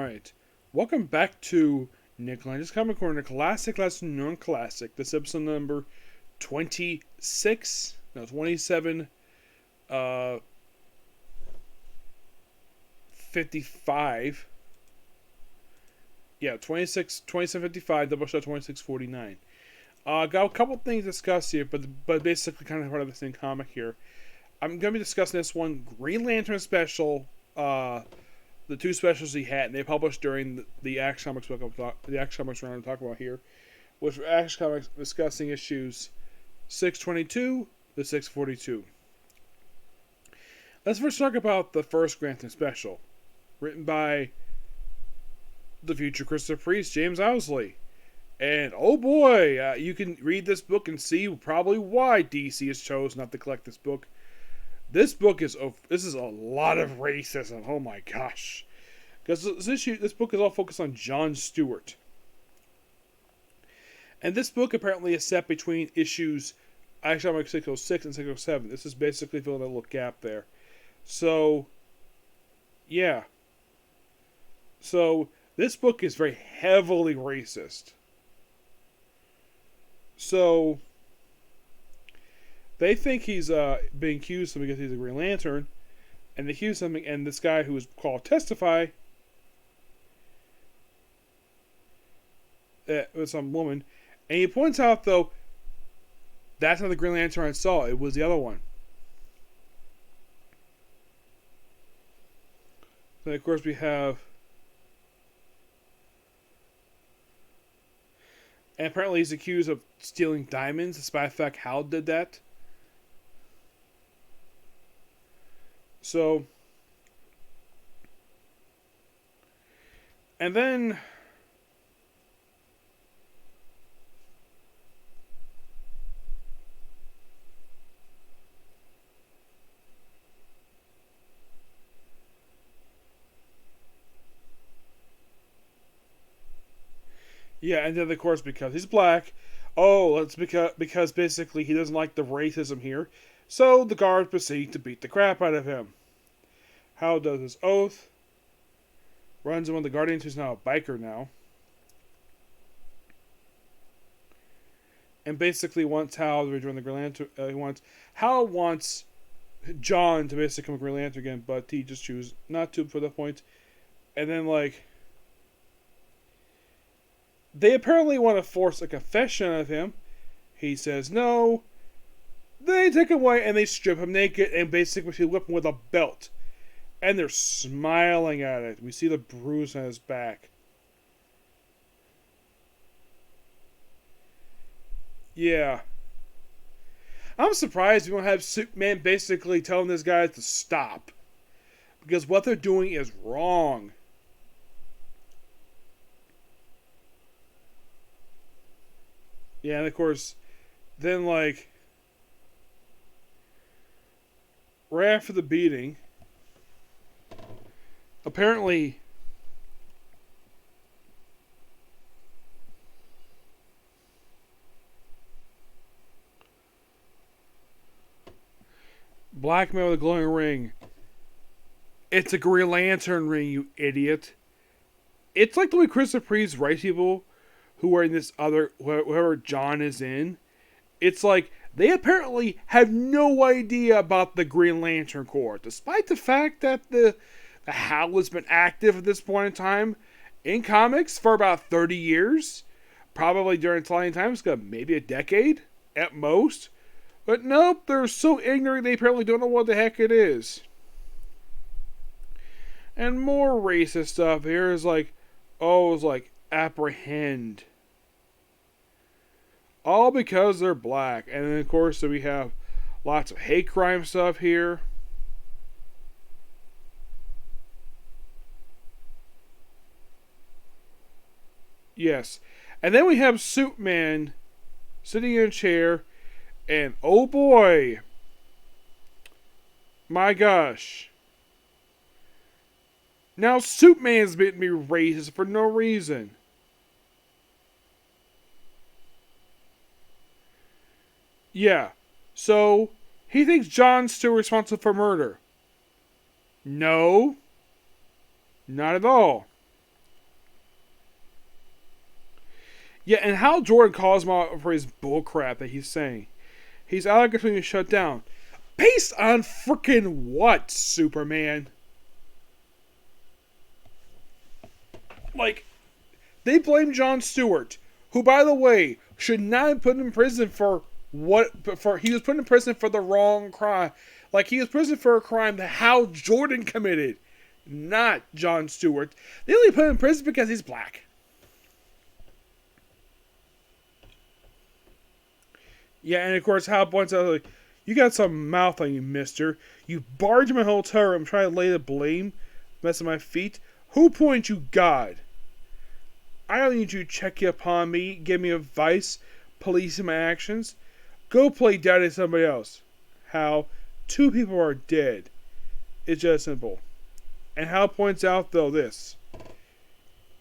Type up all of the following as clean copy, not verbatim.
Alright, welcome back to Nick Lenz's Comic Corner, Classic Lesson Non-Classic. This episode number 26, no, 27, 55. Yeah, 2755, Doubleshot 2649. Got a couple things to discuss here, but basically kind of part of the same comic here. I'm going to be discussing this one, Green Lantern special, the two specials he had, and they published during the Action Comics book, the Action Comics we're going to talk about here, which were Action Comics discussing issues 622 to 642. Let's first talk about the first Green Lantern special, written by the future Christopher Priest, James Owsley. And oh boy, you can read this book and see probably why DC has chosen not to collect this book. This is a lot of racism. Oh my gosh, because this book is all focused on John Stewart, and this book apparently is set between issues actually 606 and 607. This is basically filling a little gap there. So, yeah. So this book is very heavily racist. So they think he's being accused of because he's a Green Lantern, and they accuse him, and this guy who was called testify, it was some woman, and he points out though that's not the Green Lantern I saw; it was the other one. Then of course we have, and apparently he's accused of stealing diamonds, despite the fact Hal did that. So, and then yeah, and then of course because he's black, it's because basically he doesn't like the racism here, so the guards proceed to beat the crap out of him. Hal does his oath, runs in one of the Guardians, who's now a biker now, and basically wants Hal to rejoin the Green Lantern. Hal wants John to basically become a Green Lantern again, but he just chooses not to for the point. And then they apparently want to force a confession of him. He says no. They take him away and they strip him naked and basically whip him with a belt. And they're smiling at it. We see the bruise on his back. Yeah. I'm surprised we don't have Superman basically telling this guy to stop. Because what they're doing is wrong. Yeah, and of course, then right after the beating, apparently black man with a glowing ring. It's a Green Lantern ring, you idiot. It's like the way Christopher Priest writes people who are in this other, whoever John is in. It's like they apparently have no idea about the Green Lantern Corps, despite the fact that the Hal has been active at this point in time in comics for about 30 years. Probably during Italian times, maybe a decade at most. But nope, they're so ignorant they apparently don't know what the heck it is. And more racist stuff here is apprehend. All because they're black. And then of course we have lots of hate crime stuff here. Yes. And then we have Superman sitting in a chair, and oh boy, my gosh. Now Superman's been racist for no reason. Yeah. So, he thinks John's still responsible for murder. No. Not at all. Yeah, and Hal Jordan calls him out for his bullcrap that he's saying. He's out of being shut down. Based on freaking what, Superman? Like, they blame Jon Stewart, who, by the way, should not have put in prison for he was put in prison for the wrong crime. Like, he was in prison for a crime that Hal Jordan committed, not Jon Stewart. They only put him in prison because he's black. Yeah, and of course, Hal points out, like, you got some mouth on you, mister. You barged my hotel room trying to lay the blame, mess with my feet. Who points you, God? I don't need you to check upon me, give me advice, policing my actions. Go play daddy to somebody else. Hal, 2 people are dead. It's just simple. And Hal points out, though, this.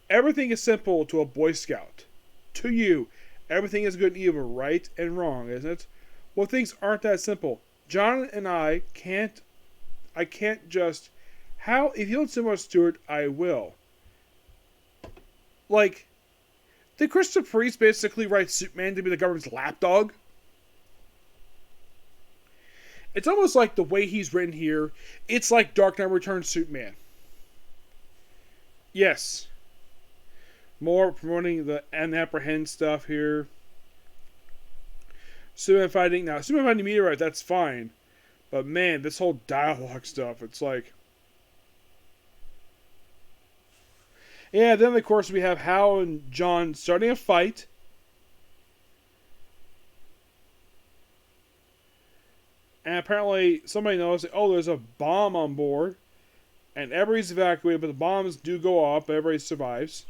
Everything is simple to a Boy Scout. To you, everything is good and evil, right and wrong, isn't it? Well, things aren't that simple. John and I can't just... Hal, if you don't send much Stewart, I will. Like, did Christopher Priest basically write Superman to be the government's lapdog? It's almost like the way he's written here, it's like Dark Knight Returns Superman. Yes. More promoting the apprehend stuff here. Superman fighting meteorite, that's fine. But man, this whole dialogue stuff, it's like... Yeah, then of course we have Hal and John starting a fight. And apparently somebody knows, oh, there's a bomb on board. And everybody's evacuated, but the bombs do go off, but everybody survives.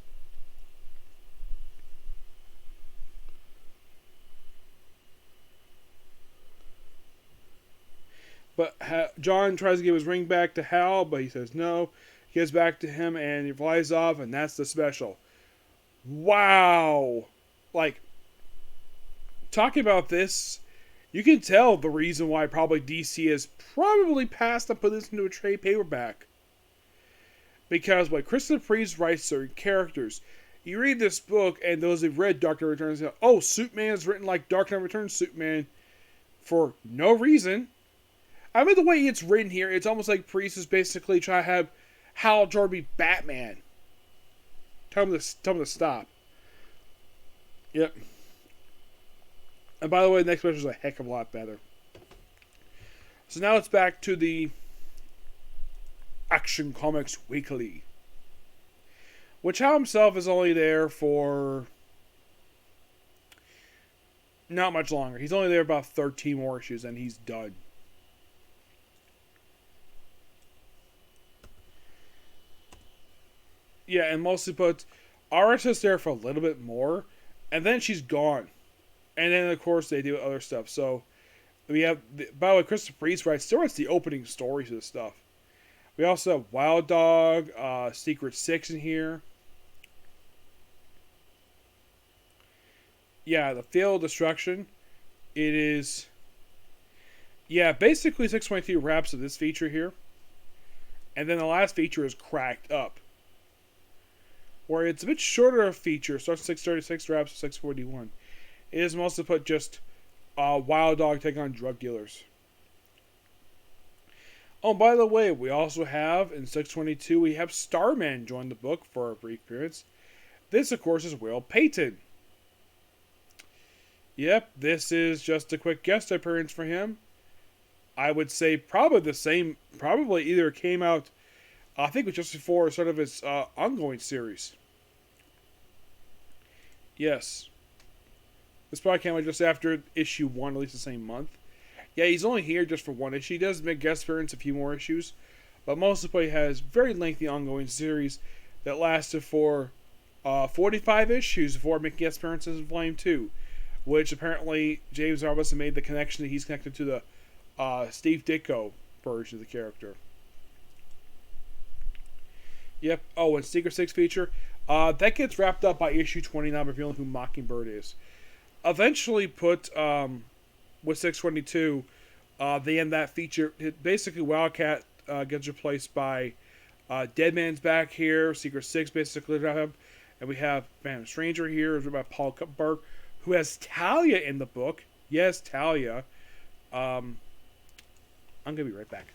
But John tries to give his ring back to Hal, but he says no. He gets back to him and he flies off, and that's the special. Wow! Like, talking about this, you can tell the reason why probably DC has probably passed on putting this into a trade paperback. Because when Christopher Priest writes certain characters, you read this book, and those who've read Dark Knight Returns go, oh, Superman is written like Dark Knight Returns Superman for no reason. I mean, the way it's written here, it's almost like Priest is basically trying to have Hal Jordan be Batman. Tell him to stop. Yep. And by the way, the next question is a heck of a lot better. So now it's back to the Action Comics Weekly. Which Hal himself is only there for not much longer. He's only there about 13 more issues and he's done. Yeah, and mostly put RS is there for a little bit more, and then she's gone. And then, of course, they do other stuff. So, we have, by the way, Christopher Priest still writes the opening stories of stuff. We also have Wild Dog, Secret Six in here. Yeah, the Field of Destruction. It is, yeah, basically 622 wraps of this feature here. And then the last feature is Cracked Up, where it's a bit shorter of a feature, starts at 636, wraps at 641. It is mostly put just Wild Dog taking on drug dealers. Oh, by the way, we also have, in 622, we have Starman join the book for a brief appearance. This, of course, is Will Payton. Yep, this is just a quick guest appearance for him. I would say probably the same, probably either came out, I think it was just before sort of its ongoing series. Yes. This probably came out just after issue 1, at least the same month. Yeah, he's only here just for one issue. He does make guest appearance a few more issues, but most of the play has very lengthy ongoing series that lasted for 45 issues before making guest appearances in Volume 2, which apparently James Arbus made the connection that he's connected to the Steve Ditko version of the character. Yep. Oh, and Secret Six feature. That gets wrapped up by issue 29, revealing who Mockingbird is. Eventually put, with 622, they end that feature. Basically, Wildcat gets replaced by Deadman's back here. Secret Six basically have him. And we have Phantom Stranger here, written by Paul Kupperberg, who has Talia in the book. Yes, Talia. I'm gonna be right back.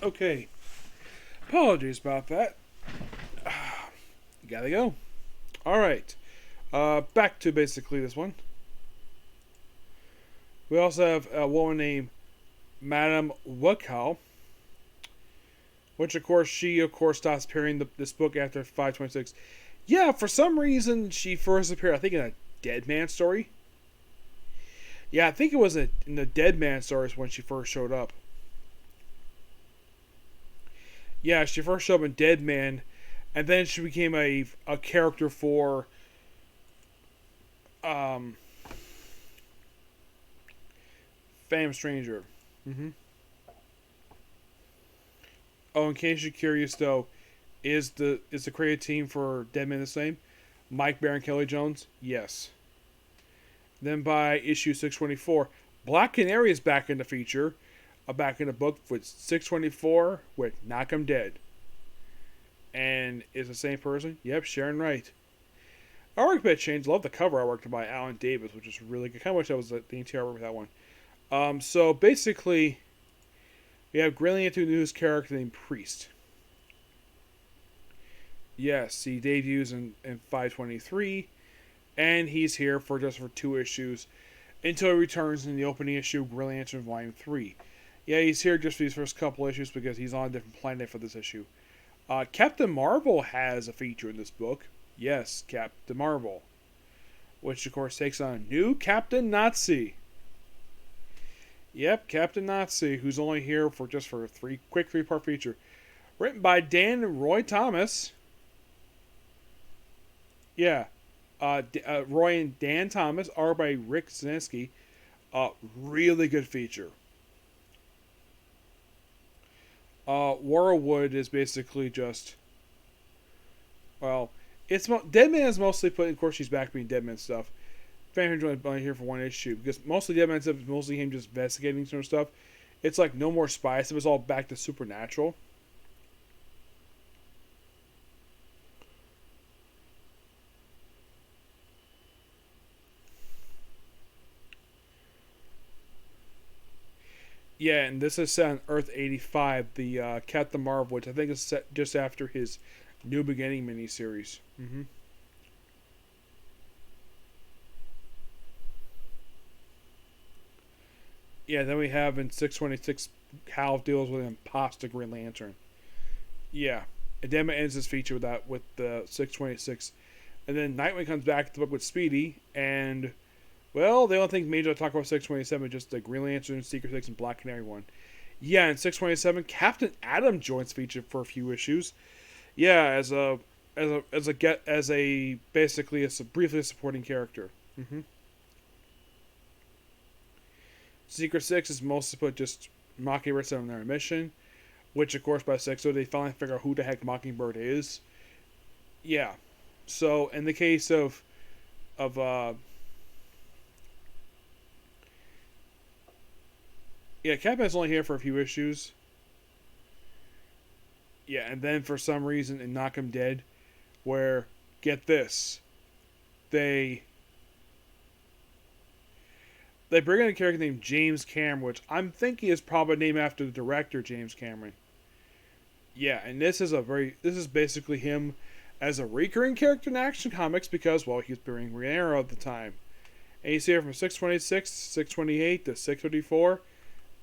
Okay. Apologies about that. Gotta go. Alright. Back to basically this one. We also have a woman named Madame Wakow, which of course stops appearing this book after 526. Yeah, for some reason she first appeared, I think, in a Dead Man story. Yeah, I think it was in the Dead Man stories when she first showed up. Yeah, she first showed up in Dead Man, and then she became a character for Phantom Stranger. Oh, in case you're curious though, is the creative team for Dead Man the same? Mike Baron, Kelly Jones? Yes. Then by issue 624, Black Canary is back in the feature, back in the book with 624 with Knock 'em Dead. And is the same person? Yep, Sharon Wright. Artwork bit changed. Love the cover artwork by Alan Davis, which is really good. Kind of wish that was the interior artwork with that one. So basically, we have Green Lantern News character named Priest. Yes, he debuts in 523, and he's here for just 2 issues until he returns in the opening issue of Green Lantern Volume 3. Yeah, he's here just for these first couple issues because he's on a different planet for this issue. Captain Marvel has a feature in this book. Yes, Captain Marvel. Which, of course, takes on a new Captain Nazi. Yep, Captain Nazi, who's only here for a quick 3-part feature. Written by Dan and Roy Thomas. Yeah. Roy and Dan Thomas, art by Rick Zaniski. Really good feature. Warwood is basically just, well, Dead Man is mostly put. Of course, she's back being Dead Man stuff. Phantom Joint only here for 1 issue because mostly Dead Man stuff is mostly him just investigating sort of stuff. It's like No More Spies. It was all back to Supernatural. Yeah, and this is set on Earth 85, the Captain Marvel, which I think is set just after his New Beginning miniseries. Yeah, then we have in 626, Hal deals with an imposter Green Lantern. Yeah, and then it ends this feature with the 626. And then Nightwing comes back to the book with Speedy, and, well, the only thing major to talk about 627 is just the Green Lantern, Secret Six, and Black Canary one. Yeah, in 627, Captain Atom joins feature for a few issues. Yeah, as basically briefly a supporting character. Secret Six is mostly put just Mockingbird on their mission, which of course by 6 they finally figure out who the heck Mockingbird is, Yeah. So in the case of yeah, Capman's only here for a few issues. Yeah, and then for some reason in Knock 'Em Dead, where get this, they they bring in a character named James Cameron, which I'm thinking is probably named after the director James Cameron. Yeah, and this is basically him as a recurring character in Action Comics because well he's doing Green Arrow at the time, and he's here from 626, 628 to 654,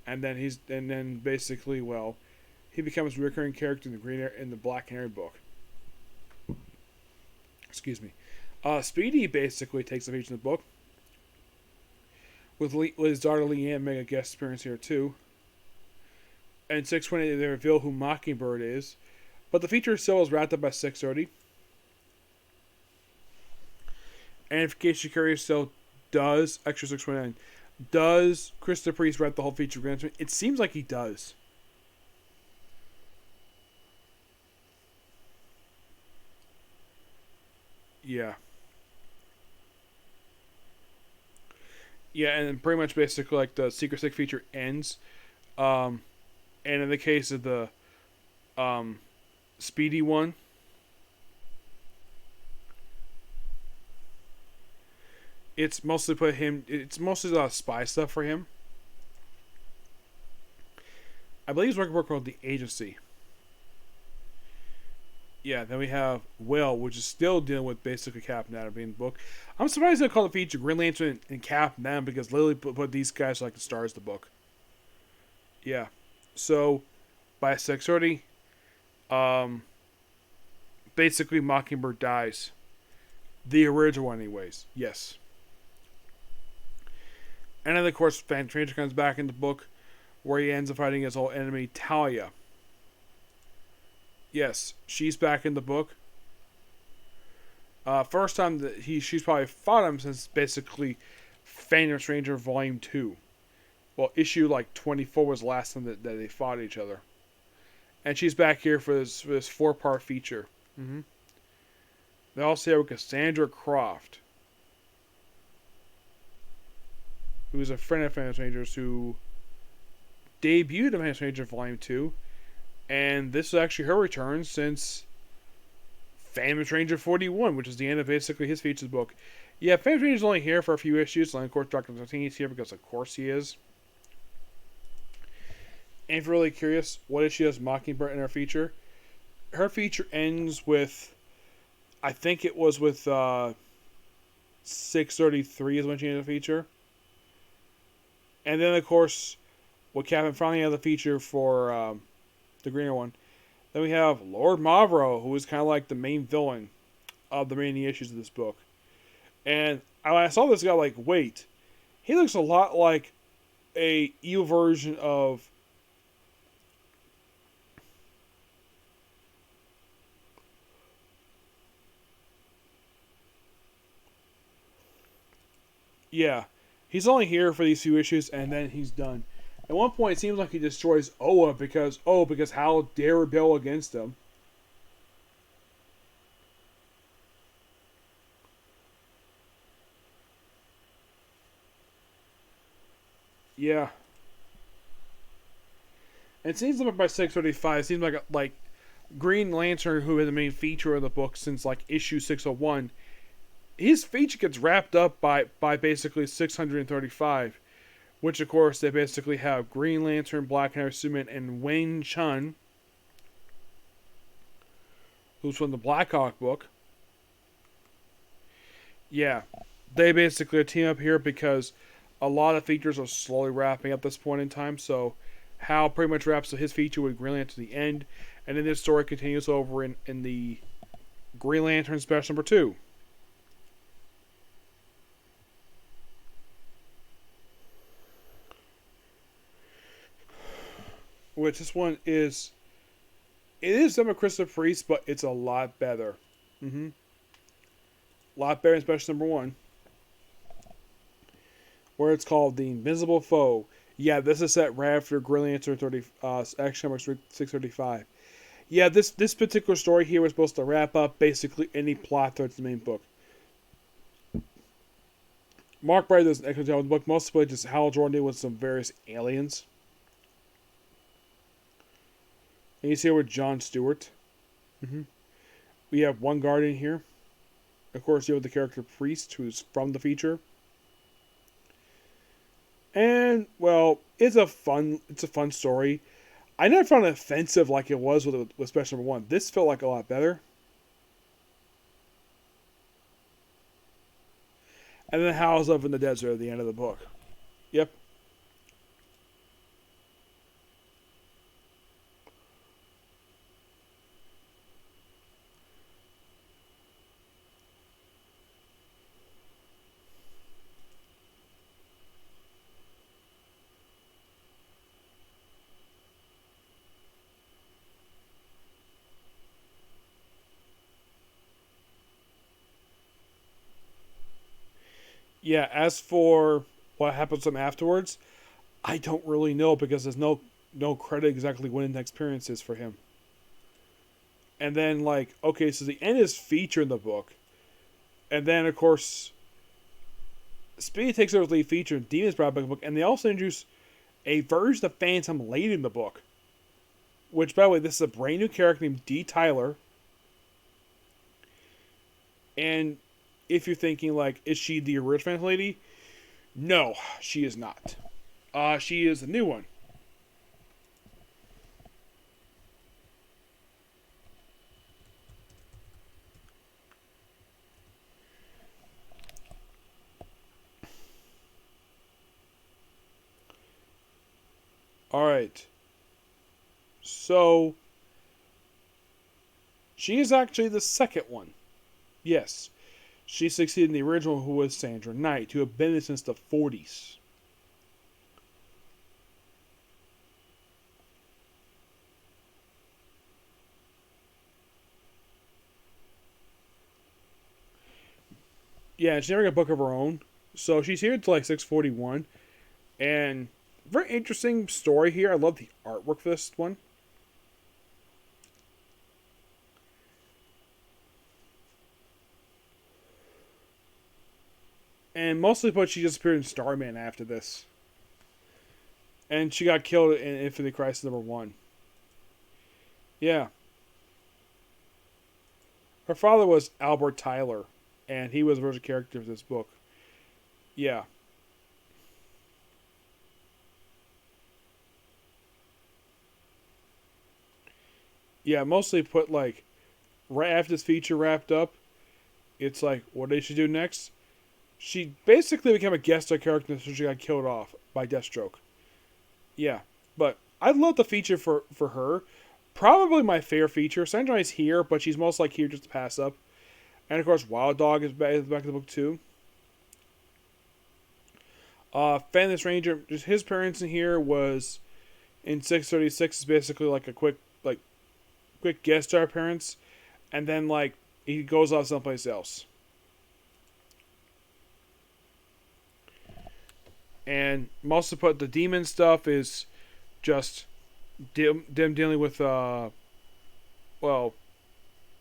and then basically well he becomes a recurring character in the Black Canary book. Excuse me. Speedy basically takes a feature in the book with his daughter Leanne making a guest appearance here too. And 628 they reveal who Mockingbird is, but the feature still is wrapped up by 630. And in case you're curious, so does extra 629 does Christopher Priest write the whole feature? It seems like he does. Yeah. Yeah, and then pretty much basically like the Secret Six feature ends. Um, and in the case of the um, Speedy one, it's mostly put him. It's mostly a lot of spy stuff for him. I believe he's working for called the Agency. Yeah, then we have Will, which is still dealing with basically Captain Atom being the book. I'm surprised they call the feature Green Lantern and Captain Atom because literally put these guys like the stars of the book. Yeah. So by 6:30, um, basically Mockingbird dies. The original one, anyways. Yes. And then of course Phantom Stranger comes back in the book where he ends up fighting his old enemy Talia. Yes, she's back in the book. First time that she's probably fought him since basically Phantom Stranger Volume 2. Well, issue like 24 was the last time that they fought each other. And she's back here for this 4-part feature. Mm-hmm. They also have Cassandra Croft, who's a friend of Phantom Strangers who debuted in Phantom Stranger Volume 2. And this is actually her return since Phantom Stranger 41, which is the end of basically his features book. Yeah, Phantom Stranger's only here for a few issues, and of course Dr. Martini's here because of course he is. And if you're really curious, what issue has Mockingbird in her feature? Her feature ends with, I think it was with 633 is when she ended the feature. And then of course, what Captain finally had the feature for the greener one. Then we have Lord Mavro, who is kind of like the main villain of the remaining issues of this book. And when I saw this guy, like, wait, he looks a lot like a evil version of yeah. He's only here for these few issues, and then he's done. At one point, it seems like he destroys Oa because Hal dare rebel against him. Yeah. And it seems like by 635, it seems like Green Lantern, who is the main feature of the book since like issue 601, his feature gets wrapped up by basically 635. Which, of course, they basically have Green Lantern, Black Canary, Superman, and Wayne Chun, who's from the Black Hawk book. Yeah, they basically team up here because a lot of features are slowly wrapping up at this point in time. So, Hal pretty much wraps up his feature with Green Lantern to the end, and then this story continues over in the Green Lantern Special Number 2. Which this one is, it is some of Christopher Priest, but it's a lot better. Mm-hmm. A lot better in Special Number 1, where it's called The Invisible Foe. Yeah, this is set right after Green Lantern 30, Action Comics 635. Yeah, this particular story here was supposed to wrap up basically any plot threads in the main book. Mark Brady does an excellent job in the book, mostly just Hal Jordan with some various aliens. And he's here with Jon Stewart. Mm-hmm. We have one guardian here. Of course, you have the character Priest, who's from the feature. And well, it's a fun story. I never found it offensive like it was with Special Number 1. This felt like a lot better. And then Hal's up in the desert at the end of the book. Yep. Yeah, as for what happens to him afterwards, I don't really know because there's no credit exactly when the next appearance is for him. And then like, okay, so the end is featured in the book. And then of course Speedy takes over the lead feature and Demon's brought back in the book, and they also introduce a version of Phantom late in the book. Which, by the way, this is a brand new character named D. Tyler. And if you're thinking, like, is she the original Phantom Lady? No, she is not. She is the new one. Alright. So, she is actually the second one. Yes. She succeeded in the original, who was Sandra Knight, who had been there since the 40s. Yeah, she never got a book of her own. So she's here until like 641. And very interesting story here. I love the artwork for this one. And mostly but she just appeared in Starman after this. And she got killed in Infinite Crisis number 1. Yeah. Her father was Albert Tyler, and he was the original character of this book. Yeah. Yeah, mostly put like right after this feature wrapped up, it's like what did she do next? She basically became a guest star character until she got killed off by Deathstroke. Yeah, but I love the feature for her. Probably my favorite feature. Sandra's here, but she's most like here just to pass up. And of course, Wild Dog is back in the book too. Fenris Ranger, just his appearance in here was in 636 is basically like a quick guest star appearance, and then like he goes off someplace else. And most of the demon stuff is just them dealing with well,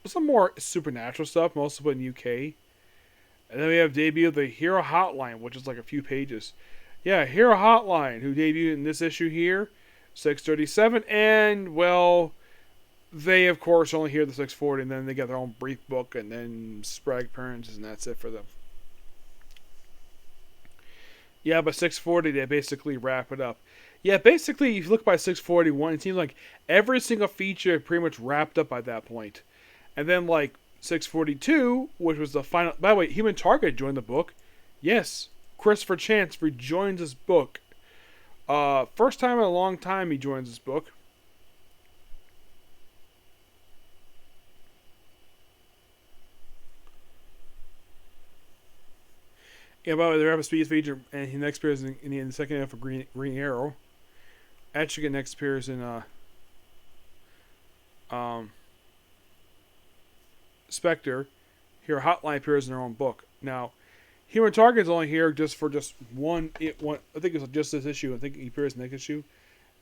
some more supernatural stuff, mostly in UK. And then we have debut of the Hero Hotline, which is like a few pages. Yeah, Hero Hotline, who debuted in this issue here, 637, and well, they of course only hear the 640, and then they get their own brief book, and then sporadic appearances, and that's it for them. Yeah, but 640 they basically wrap it up. Yeah, basically if you look by 641, it seems like every single feature pretty much wrapped up by that point. And then like 642, which was the final. By the way, Human Target joined the book. Yes, Christopher Chance rejoins this book. First time in a long time he joins this book. Yeah, by the way, the Rapid Speed feature, and he next appears in the second half of Green Arrow. Actually, next appears in Spectre. Here, Hotline appears in their own book. Now, Human Target is only here just for one. I think it's just this issue. I think he appears in the next issue,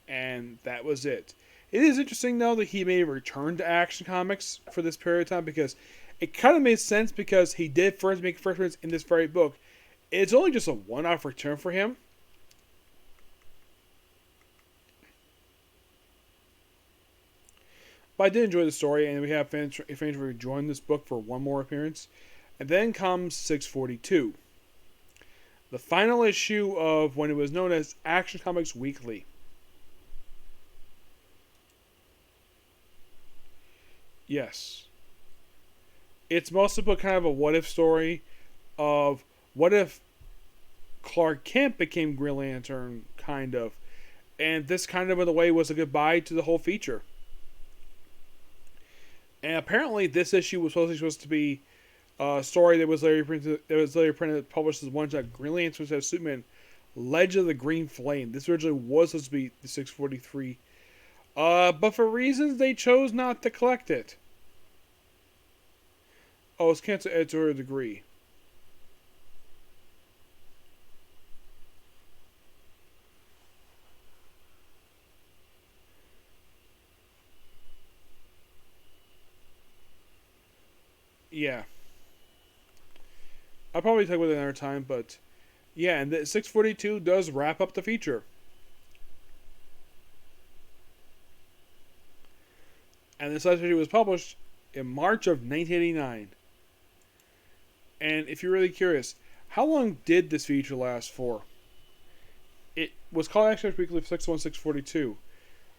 and that was it. It is interesting, though, that he may return to Action Comics for this period of time, because it kind of made sense, because he did first make first appearance in this very book. It's only just a one-off return for him. But I did enjoy the story, and we have fans rejoin this book for one more appearance. And then comes 642. The final issue of when it was known as Action Comics Weekly. Yes. It's mostly but kind of a what-if story of what if Clark Kent became Green Lantern, kind of. And this kind of, in a way, was a goodbye to the whole feature. And apparently this issue was supposed to be a story that was later printed, published as one shot, Green Lantern instead of Superman, Legend of the Green Flame. This originally was supposed to be the 643. But for reasons they chose not to collect it. Oh, it's canceled editorial degree. Yeah. I'll probably talk about it another time, but yeah, and the 642 does wrap up the feature. And this last issue was published in March of 1989. And if you're really curious, how long did this feature last for? It was called Action Comics Weekly 61642.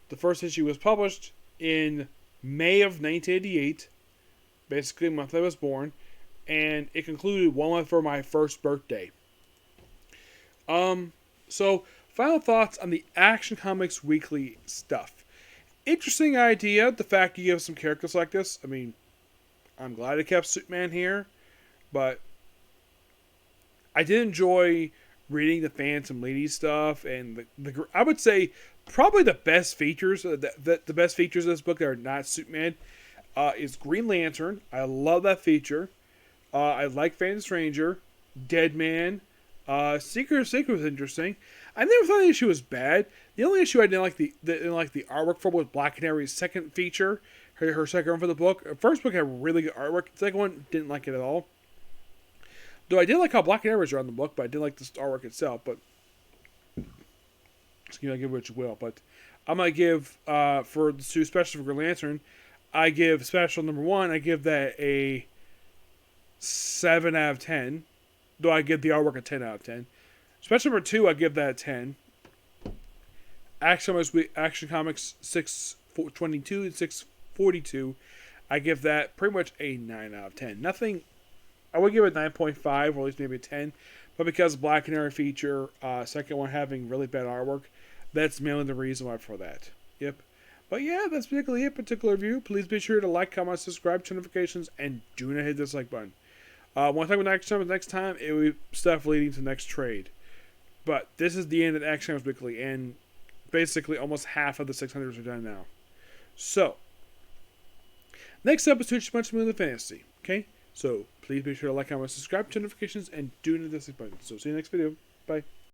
The first issue was published in May of 1988, basically the month I was born, and it concluded 1 month for my first birthday. So final thoughts on the Action Comics Weekly stuff. Interesting idea, the fact you give some characters like this. I mean, I'm glad it kept Superman here, but I did enjoy reading the Phantom Lady stuff, and I would say probably the best features, the best features of this book that are not Superman, is Green Lantern. I love that feature. I like Phantom Stranger, Dead Man, Secret of Secret was interesting. I never thought the issue was bad. The only issue I didn't like the artwork for was Black Canary's second feature, her second one for the book. The first book had really good artwork. The second one didn't like it at all. Though I did like how Black Canary was around the book, but I didn't like the artwork itself. But excuse me, I give it what you will. But I'm gonna give for the two specials for Green Lantern, I give special number 1. I give that a 7 out of 10. Though I give the artwork a 10 out of 10. Special number 2, I give that a 10. Action Comics 622 and 642, I give that pretty much a 9 out of 10. Nothing, I would give it 9.5, or at least maybe a 10. But because Black Canary feature, second one having really bad artwork, that's mainly the reason why for that. Yep. But yeah, that's basically it, particular review. Please be sure to like, comment, subscribe, turn notifications, and do not hit the dislike button. One time with next time, it will be stuff leading to the next trade. But this is the end of Action Comics Weekly, and basically almost half of the 600s are done now. So, next episode is much more than fantasy. Okay? So, please be sure to like, comment, subscribe, turn notifications, and do not hit the dislike button. So, see you next video. Bye.